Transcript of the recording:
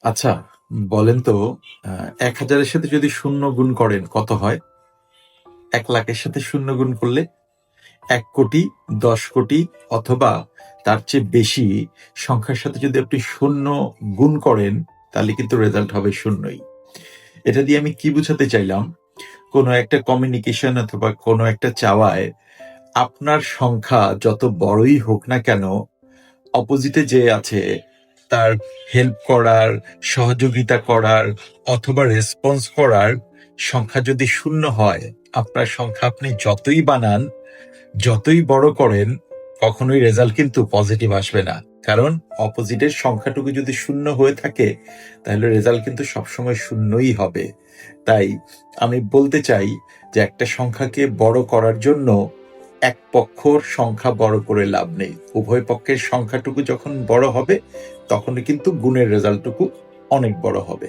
আচ্ছা, বলেন তো ১,০০০ এর সাথে যদি ০ গুণ করেন কত হয়? ১,০০,০০০ এর সাথে ০ গুণ করলে ১,০০,০০,০০০, ১০,০০,০০,০০০ অথবা তার চেয়ে বেশি সংখ্যার সাথে যদি আপনি ০ গুণ করেন, তাহলে কিন্তু রেজাল্ট হবে ০ই। এটা দিয়ে আমি কি বুঝাতে চাইলাম? কোনো একটা কমিউনিকেশন অথবা কোনো একটা চাওয়ায় আপনার সংখ্যা যত বড়ই হোক না কেন, অপোজিটে যে আছে তার হেল্প করার, সহযোগিতা করার অথবা রেসপন্স করার সংখ্যা যদি ০ হয়, আপনার সংখ্যা আপনি যতই বানান, যতই বড় করেন, কখনোই রেজাল্ট কিন্তু পজিটিভ আসবে না। কারণ অপোজিটের সংখ্যাটুকু যদি ০ হয়ে থাকে, তাহলে রেজাল্ট কিন্তু সবসময় ০ই হবে। তাই আমি বলতে চাই যে একটা সংখ্যাকে বড় করার জন্য এক পক্ষর সংখ্যা বড় করে লাভ নেই। উভয় পক্ষের সংখ্যাটুকু যখন বড় হবে, তখনই কিন্তু গুণের রেজাল্টটুকু অনেক বড় হবে।